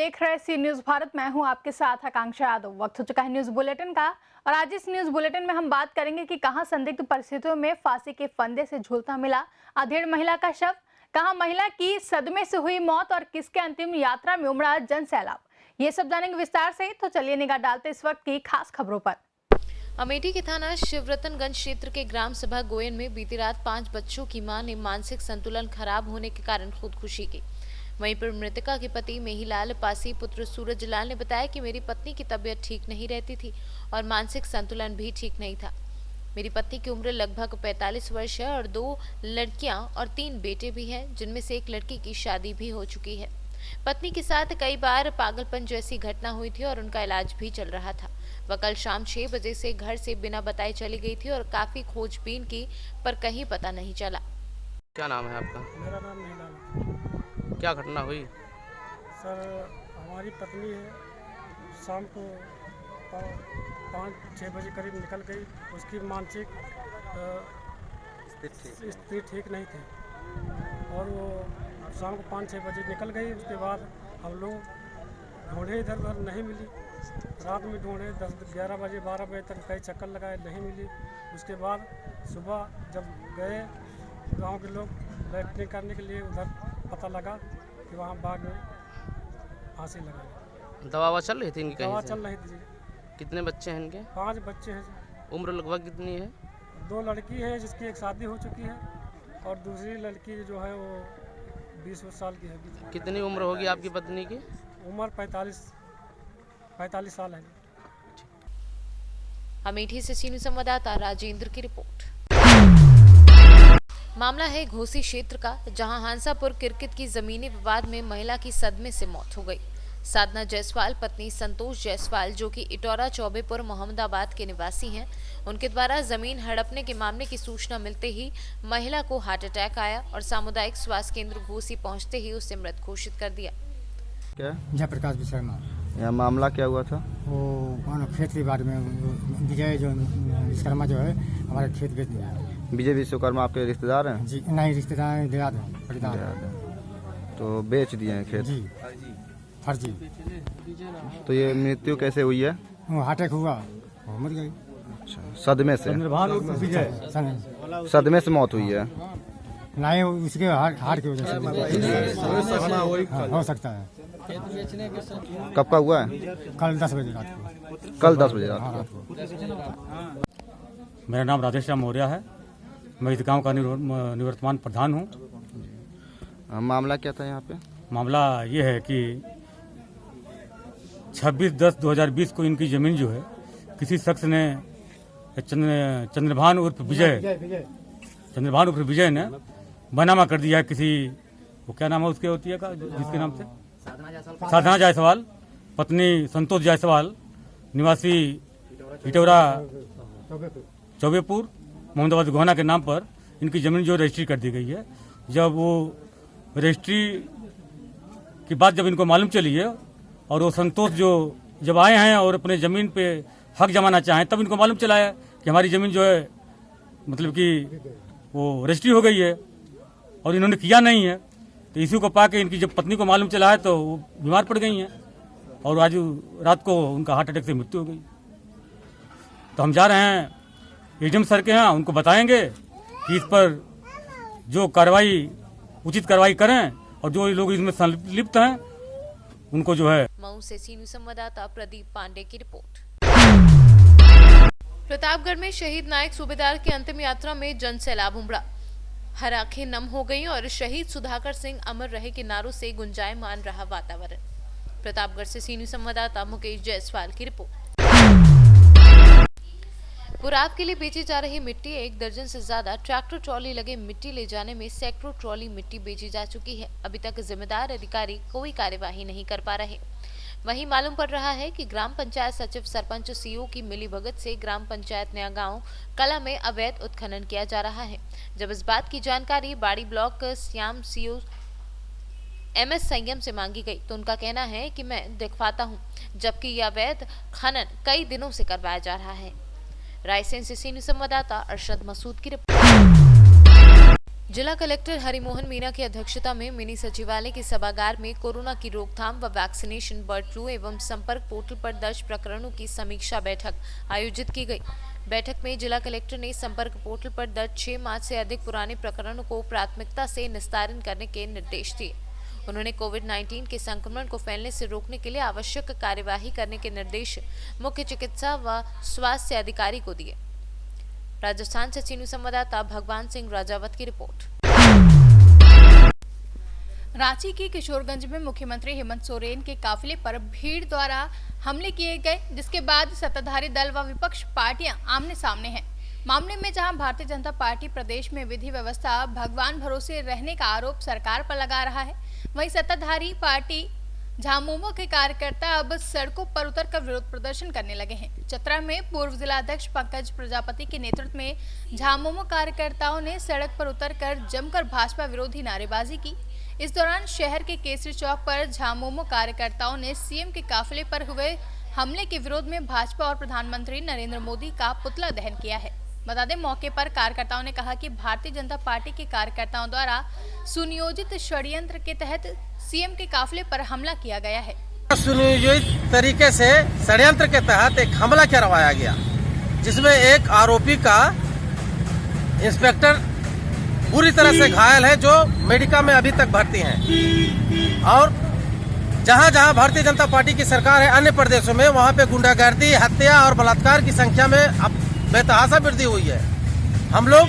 देख रहे सी न्यूज भारत। मैं हूं आपके साथ आकांक्षा यादव। वक्त हो चुका है न्यूज बुलेटिन का और आज इस न्यूज बुलेटिन में हम बात करेंगे कि कहां संदिग्ध परिस्थितियों में फांसी के फंदे से झूलता मिला अधेड़ महिला का शव, कहां महिला की सदमे से हुई मौत और किसके अंतिम यात्रा में उमड़ा जन सैलाब। ये सब जानेंगे विस्तार से, तो चलिए निगाह डालते इस वक्त की खास खबरों पर। अमेठी के थाना शिवरतनगंज क्षेत्र के ग्राम सभा गोयन में बीती रात 5 बच्चों की मां ने मानसिक संतुलन खराब होने के कारण खुदकुशी की। वहीं पर मृतका के पति मेहीलाल पासी पुत्र सूरज लाल ने बताया कि मेरी पत्नी की तबीयत ठीक नहीं रहती थी और मानसिक संतुलन भी ठीक नहीं था। मेरी पत्नी की उम्र लगभग 45 वर्ष है और 2 लड़कियां और 3 बेटे भी हैं, जिनमें से एक लड़की की शादी भी हो चुकी है। पत्नी के साथ कई बार पागलपन जैसी घटना हुई थी और उनका इलाज भी चल रहा था। वह कल शाम 6 बजे से घर से बिना बताए चली गई थी और काफी खोजबीन की, पर कहीं पता नहीं चला। क्या नाम है आपका? मेरा नाम मेहीलाल। क्या घटना हुई? सर, हमारी पत्नी है, शाम को 5-6 बजे करीब निकल गई। उसकी मानसिक स्थिति ठीक नहीं थी और वो शाम को 5-6 बजे निकल गई। उसके बाद हम लोग ढूंढे, इधर उधर नहीं मिली। रात में ढूंढे, 10-11 बजे 12 बजे तक कई चक्कर लगाए, नहीं मिली। उसके बाद सुबह जब गए गांव के लोग बैठने करने के लिए, उधर पता लगा कि वहाँ बाग में फांसी लगा। दवा चल रही थी इनकी? दवा कहीं से? चल रही थी जी। कितने बच्चे हैं इनके? 5 बच्चे हैं जी। उम्र लगभग कितनी है? 2 लड़की है जिसकी एक शादी हो चुकी है और दूसरी लड़की जो है वो 20 साल की है। कितनी उम्र होगी आपकी पत्नी की? उम्र 45 साल है। अमेठी से सीनियर संवाददाता राजेंद्र की रिपोर्ट। मामला है घोसी क्षेत्र का, जहां हांसापुर किरकित की जमीनी विवाद में महिला की सदमे से मौत हो गई। साधना जायसवाल पत्नी संतोष जायसवाल, जो कि इटौरा चौबेपुर मोहम्मदाबाद के निवासी हैं, उनके द्वारा जमीन हड़पने के मामले की सूचना मिलते ही महिला को हार्ट अटैक आया और सामुदायिक स्वास्थ्य केंद्र घोसी पहुंचते ही उसे मृत घोषित कर दिया। क्या जयप्रकाश विश्वकर्मा? यह मामला क्या हुआ था? वो खेत के बारे में विजय जो विश्वकर्मा जो है हमारे खेत बेच दिया। विजय विश्वकर्मा आपके रिश्तेदार हैं? जी नहीं, रिश्तेदार देहात है, तो बेच दिए हैं खेत? जी फर्जी। तो ये मृत्यु कैसे हुई है? वो हार्ट अटैक हुआ, वो मर गई। अच्छा, सदमे से? सदमे से मौत हुई है? नहीं, उसके हार्ट की वजह से हो सकता है। कब का हुआ है? कल 10 बजे रात को। कल 10 बजे रात को। मेरा नाम राजेश राम मौर्य है। मैं इस गांव का निवर्तमान प्रधान हूं। मामला क्या था यहाँ पे? मामला ये है कि 26/10/2020 को इनकी जमीन जो है किसी शख्स ने चंद्रभान उर्फ विजय ने बनामा कर दिया है। किसी वो क्या नाम है उसके होती है का, जिसके नाम से साधना जायसवाल पत्नी संतोष जायसवाल निवासी इटौरा चौबेपुर मोहम्मदाबाद गोहना के नाम पर इनकी जमीन जो रजिस्ट्री कर दी गई है। जब वो रजिस्ट्री की बात जब इनको मालूम चली है और वो संतोष जो जब आए हैं और अपने ज़मीन पे हक जमाना चाहें, तब इनको मालूम चला है कि हमारी ज़मीन जो है मतलब कि वो रजिस्ट्री हो गई है और इन्होंने किया नहीं है। तो इसी को पाके इनकी जब पत्नी को मालूम चला है तो वो बीमार पड़ गई हैं और आज रात को उनका हार्ट अटैक से मृत्यु हो गई। तो हम जा रहे हैं एडीएम सर के यहाँ, उनको बताएंगे कि इस पर जो कार्रवाई उचित कार्रवाई करें और जो लोग इसमें संलिप्त हैं उनको जो है। मऊ से सीनियर संवाददाता प्रदीप पांडे की रिपोर्ट। प्रतापगढ़ में शहीद नायक सूबेदार की अंतिम यात्रा में जन सैलाब उमड़ा। हर आंखें नम हो गईं और शहीद सुधाकर सिंह अमर रहे के नारों से गुंजायमान रहा वातावरण। प्रतापगढ़ से सीनियर संवाददाता मुकेश जायसवाल की रिपोर्ट। पुराव के लिए बेची जा रही मिट्टी, 1 दर्जन से ज्यादा ट्रैक्टर ट्रॉली लगे मिट्टी ले जाने में सैकड़ों ट्रॉली मिट्टी बेची जा चुकी है। अभी तक जिम्मेदार अधिकारी कोई कार्यवाही नहीं कर पा रहे। वहीं मालूम पड़ रहा है कि ग्राम पंचायत सचिव सरपंच सीओ की मिलीभगत से ग्राम पंचायत नया गांव कला में अवैध उत्खनन किया जा रहा है। जब इस बात की जानकारी बाड़ी ब्लॉक श्याम सीओ MS संयम से मांगी गई तो उनका कहना है कि मैं दिखवाता हूं, जबकि यह अवैध खनन कई दिनों से करवाया जा रहा है। रायसेन से सीनियर संवाददाता अरशद मसूद की रिपोर्ट। जिला कलेक्टर हरिमोहन मीना की अध्यक्षता में मिनी सचिवालय के सभागार में कोरोना की रोकथाम व वैक्सीनेशन, बर्ड फ्लू एवं संपर्क पोर्टल पर दर्ज प्रकरणों की समीक्षा बैठक आयोजित की गई। बैठक में जिला कलेक्टर ने संपर्क पोर्टल पर दर्ज 6 माह से अधिक पुराने प्रकरणों को प्राथमिकता से निस्तारण करने के निर्देश दिए। उन्होंने कोविड-19 के संक्रमण को फैलने से रोकने के लिए आवश्यक कार्यवाही करने के निर्देश मुख्य चिकित्सा व स्वास्थ्य अधिकारी को दिए। राजस्थान से चीनू संवाददाता भगवान सिंह राजावत की रिपोर्ट। रांची के किशोरगंज में मुख्यमंत्री हेमंत सोरेन के काफिले पर भीड़ द्वारा हमले किए गए, जिसके बाद सत्ताधारी दल व विपक्ष पार्टियां आमने सामने हैं। मामले में जहां भारतीय जनता पार्टी प्रदेश में विधि व्यवस्था भगवान भरोसे रहने का आरोप सरकार पर लगा रहा है, वहीं सत्ताधारी पार्टी झामुमो के कार्यकर्ता अब सड़कों पर उतरकर विरोध प्रदर्शन करने लगे हैं। चतरा में पूर्व जिलाध्यक्ष पंकज प्रजापति के नेतृत्व में झामुमो कार्यकर्ताओं ने सड़क पर उतरकर जमकर भाजपा विरोधी नारेबाजी की। इस दौरान शहर के केसरी चौक पर झामुमो कार्यकर्ताओं ने सीएम के काफिले पर हुए हमले के विरोध में भाजपा और प्रधानमंत्री नरेंद्र मोदी का पुतला दहन किया है। बता दें, मौके पर कार्यकर्ताओं ने कहा कि भारतीय जनता पार्टी के कार्यकर्ताओं द्वारा सुनियोजित षड्यंत्र के तहत सीएम के काफिले पर हमला किया गया है। सुनियोजित तरीके से षड्यंत्र के तहत एक हमला करवाया गया, जिसमें एक आरोपी का इंस्पेक्टर बुरी तरह से घायल है, जो मेडिका में अभी तक भर्ती हैं। और जहां जहां भारतीय जनता पार्टी की सरकार है अन्य प्रदेशों में, वहां पे गुंडागर्दी, हत्या और बलात्कार की संख्या में अब बेतहाशा वृद्धि हुई है। हम लोग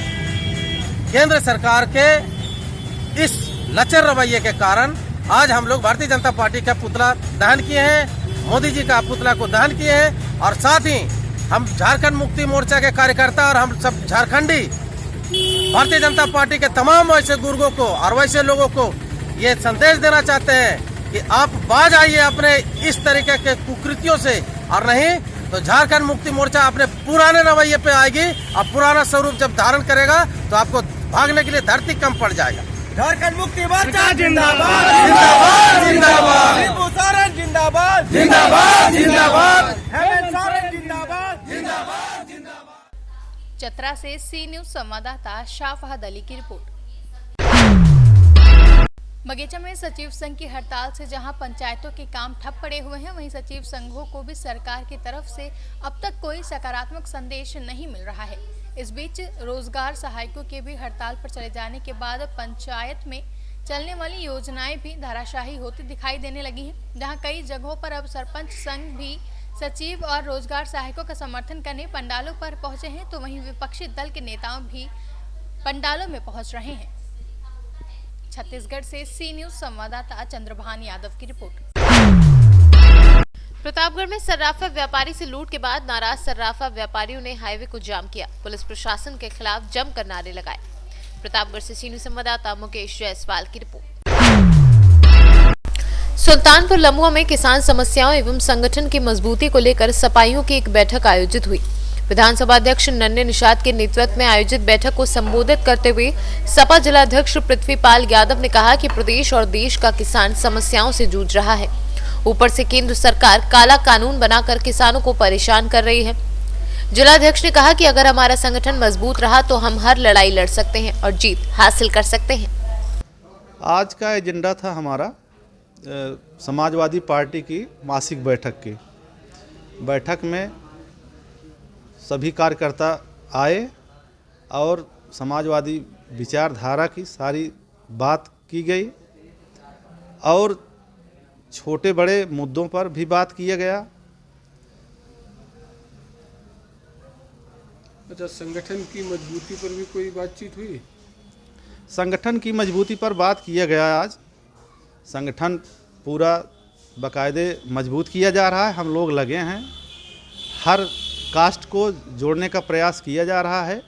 केंद्र सरकार के इस लचर रवैये के कारण आज हम लोग भारतीय जनता पार्टी का पुतला दहन किए हैं, मोदी जी का पुतला को दहन किए हैं। और साथ ही हम झारखंड मुक्ति मोर्चा के कार्यकर्ता और हम सब झारखंडी भारतीय जनता पार्टी के तमाम वैसे गुर्गों को और वैसे लोगों को ये संदेश देना चाहते हैं कि आप बाज आइए अपने इस तरीके के कुकृतियों से, और नहीं तो झारखंड मुक्ति मोर्चा अपने पुराने रवैये पे आएगी और पुराना स्वरूप जब धारण करेगा तो आपको भागने के लिए धरती कम पड़ जाएगा। झारखंड मुक्ति मोर्चा जिंदाबाद, जिंदाबाद, जिंदाबाद, शिबू सोरेन जिंदाबाद, जिंदाबाद, जिंदाबाद, हेमंत सोरेन जिंदाबाद, जिंदाबाद, जिंदाबाद। चतरा से सी न्यूज संवाददाता शाफहद अली की रिपोर्ट। बगीचा में सचिव संघ की हड़ताल से जहां पंचायतों के काम ठप पड़े हुए हैं, वहीं सचिव संघों को भी सरकार की तरफ से अब तक कोई सकारात्मक संदेश नहीं मिल रहा है। इस बीच रोजगार सहायकों के भी हड़ताल पर चले जाने के बाद पंचायत में चलने वाली योजनाएं भी धराशायी होती दिखाई देने लगी हैं। जहां कई जगहों पर अब सरपंच संघ भी सचिव और रोजगार सहायकों का समर्थन करने पंडालों पर पहुंचे हैं, तो वहीं विपक्षी दल के नेताओं भी पंडालों में पहुंच रहे हैं। छत्तीसगढ़ से सी न्यूज संवाददाता चंद्रभान यादव की रिपोर्ट। प्रतापगढ़ में सर्राफा व्यापारी से लूट के बाद नाराज सर्राफा व्यापारियों ने हाईवे को जाम किया। पुलिस प्रशासन के खिलाफ जमकर नारे लगाए। प्रतापगढ़ से सी न्यूज संवाददाता मुकेश जायसवाल की रिपोर्ट। सुल्तानपुर लमुआ में किसान समस्याओं एवं संगठन की मजबूती को लेकर सपाइयों की एक बैठक आयोजित हुई। विधानसभा अध्यक्ष नन्हे निषाद के नेतृत्व में आयोजित बैठक को संबोधित करते हुए सपा जिलाध्यक्ष पृथ्वीपाल यादव ने कहा कि प्रदेश और देश का किसान समस्याओं से जूझ रहा है। ऊपर से केंद्र सरकार काला कानून बनाकर किसानों को परेशान कर रही है। जिलाध्यक्ष ने कहा कि अगर हमारा संगठन मजबूत रहा तो हम हर लड़ाई लड़ सकते हैं और जीत हासिल कर सकते हैं। आज का एजेंडा था हमारा समाजवादी पार्टी की मासिक बैठक की। बैठक में सभी कार्यकर्ता आए और समाजवादी विचारधारा की सारी बात की गई और छोटे बड़े मुद्दों पर भी बात किया गया। अच्छा, संगठन की मजबूती पर भी कोई बातचीत हुई? संगठन की मजबूती पर बात किया गया। आज संगठन पूरा बाकायदे मजबूत किया जा रहा है। हम लोग लगे हैं, हर कास्ट को जोड़ने का प्रयास किया जा रहा है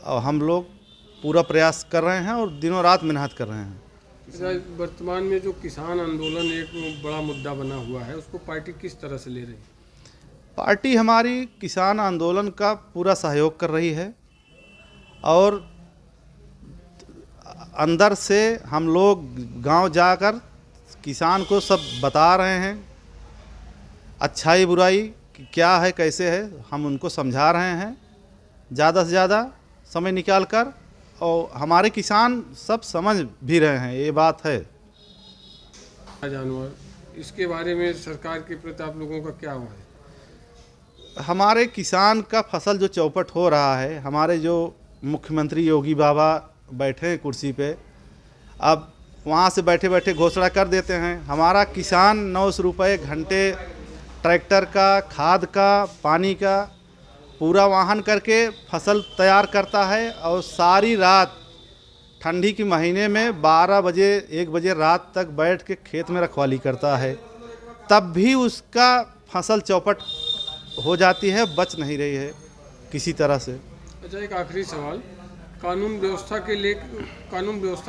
और हम लोग पूरा प्रयास कर रहे हैं और दिनों रात मेहनत कर रहे हैं। वर्तमान में जो किसान आंदोलन एक बड़ा मुद्दा बना हुआ है, उसको पार्टी किस तरह से ले रही है? पार्टी हमारी किसान आंदोलन का पूरा सहयोग कर रही है और अंदर से हम लोग गांव जाकर किसान को सब बता रहे हैं, अच्छाई बुराई क्या है, कैसे है, हम उनको समझा रहे हैं ज़्यादा से ज़्यादा समय निकाल कर और हमारे किसान सब समझ भी रहे हैं, ये बात है। जानवर, इसके बारे में सरकार के प्रति आप लोगों का क्या हुआ है? हमारे किसान का फसल जो चौपट हो रहा है, हमारे जो मुख्यमंत्री योगी बाबा बैठे हैं कुर्सी पे, अब वहाँ से बैठे बैठे घोषणा कर देते हैं हमारा किसान 900 रुपये घंटे ट्रैक्टर का, खाद का, पानी का पूरा वाहन करके फसल तैयार करता है और सारी रात ठंडी के महीने में 12 बजे 1 बजे रात तक बैठ के खेत में रखवाली करता है, तब भी उसका फसल चौपट हो जाती है, बच नहीं रही है किसी तरह से। अच्छा, एक आखिरी सवाल, कानून व्यवस्था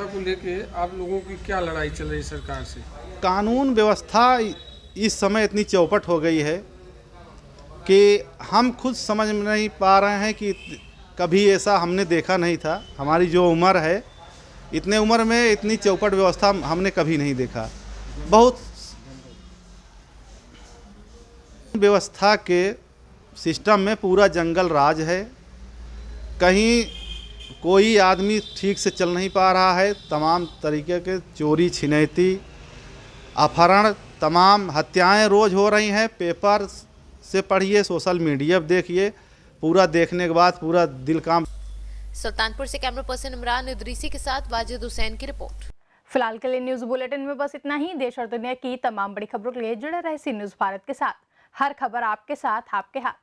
को लेके आप लोगों की क्या लड़ाई चल रही है सरकार से? कानून व्यवस्था इस समय इतनी चौपट हो गई है कि हम खुद समझ में नहीं पा रहे हैं कि कभी ऐसा हमने देखा नहीं था। हमारी जो उम्र है, इतने उम्र में इतनी चौपट व्यवस्था हमने कभी नहीं देखा। बहुत व्यवस्था के सिस्टम में पूरा जंगल राज है, कहीं कोई आदमी ठीक से चल नहीं पा रहा है। तमाम तरीके के चोरी छिनैती, अपहरण, तमाम हत्याएं रोज़ हो रही हैं। पेपर से पढ़िए, सोशल मीडिया देखिए, पूरा देखने के बाद पूरा दिल काम। सुल्तानपुर से कैमरा पर्सन इमरान इदरीसी के साथ वाजिद हुसैन की रिपोर्ट। फिलहाल के लिए न्यूज बुलेटिन में बस इतना ही। देश और दुनिया की तमाम बड़ी खबरों के लिए जुड़े रहे सी न्यूज भारत के साथ। हर खबर आपके साथ, आपके हाथ।